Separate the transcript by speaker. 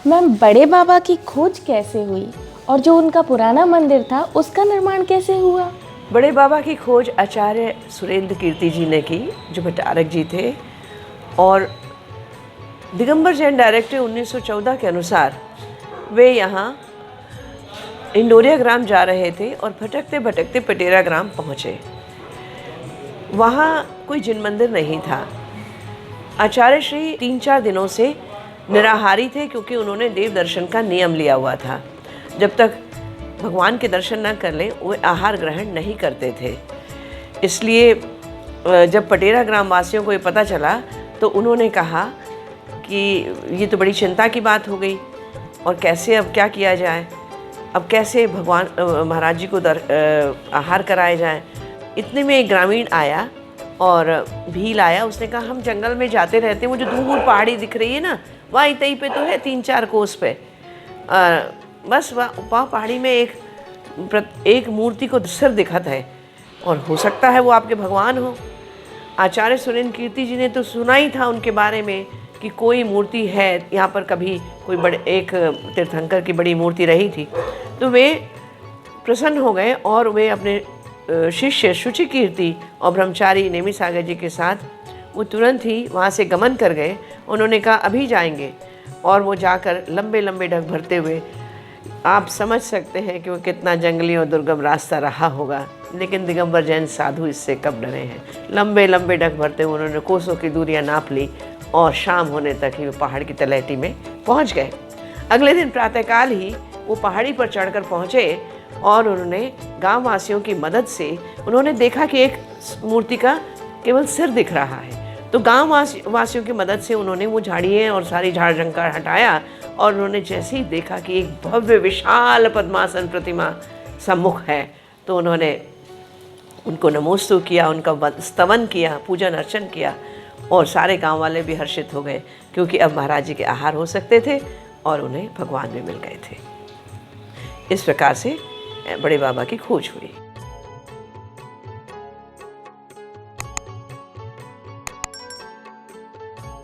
Speaker 1: Ma'am, बड़े बाबा की खोज कैसे हुई और जो उनका पुराना मंदिर था उसका निर्माण कैसे हुआ?
Speaker 2: बड़े बाबा की खोज आचार्य सुरेंद्र कीर्ति जी ने की, जो भट्टारक जी थे। और दिगंबर जैन डायरेक्टिव 1914 के अनुसार वे यहाँ इंडोरिया ग्राम जा रहे थे और भटकते भटकते पटेरा ग्राम पहुँचे। वहाँ कोई जिन मंदिर नहीं था। आचार्य श्री 3-4 दिनों से निराहारी थे, क्योंकि उन्होंने देव दर्शन का नियम लिया हुआ था। जब तक भगवान के दर्शन न कर लें वे आहार ग्रहण नहीं करते थे। इसलिए जब पटेरा ग्राम वासियों को ये पता चला तो उन्होंने कहा कि ये तो बड़ी चिंता की बात हो गई, और कैसे अब क्या किया जाए, अब कैसे भगवान महाराज जी को आहार कराया जाए। इतने में एक ग्रामीण आया और भील आया। उसने कहा, हम जंगल में जाते रहते हैं, वो जो दूर पहाड़ी दिख रही है ना, वहाँ इतई पे तो है 3-4 कोस पे, बस वहाँ पहाड़ी में एक मूर्ति को सिर दिखत है, और हो सकता है वो आपके भगवान हो। आचार्य सुरेंद्र कीर्ति जी ने तो सुना ही था उनके बारे में कि कोई मूर्ति है यहाँ पर, कभी कोई एक तीर्थंकर की बड़ी मूर्ति रही थी। तो वे प्रसन्न हो गए और वे अपने शिष्य शुचि कीर्ति और ब्रह्मचारी नेमी सागर जी के साथ वो तुरंत ही वहाँ से गमन कर गए। उन्होंने कहा अभी जाएंगे, और वो जाकर लंबे लंबे ढक भरते हुए, आप समझ सकते हैं कि वो कितना जंगली और दुर्गम रास्ता रहा होगा, लेकिन दिगंबर जैन साधु इससे कब डरे हैं। लंबे लंबे ढक भरते हुए उन्होंने कोसों की दूरियां नाप ली और शाम होने तक ही वो पहाड़ की तलहटी में पहुंच गए। अगले दिन प्रातःकाल ही वो पहाड़ी पर चढ़कर पहुंचे और उन्होंने गांव वासियों की मदद से उन्होंने देखा कि एक मूर्ति का केवल सिर दिख रहा है। तो गांव वासियों की मदद से उन्होंने वो झाड़ियाँ और सारी झाड़ झंकार हटाया, और उन्होंने जैसे ही देखा कि एक भव्य विशाल पद्मासन प्रतिमा सम्मुख है, तो उन्होंने उनको नमोस्तु किया, उनका स्तवन किया, पूजन अर्चन किया, और सारे गांव वाले भी हर्षित हो गए, क्योंकि अब महाराज जी के आहार हो सकते थे और उन्हें भगवान भी मिल गए थे। इस प्रकार से बड़े बाबा की खोज हुई।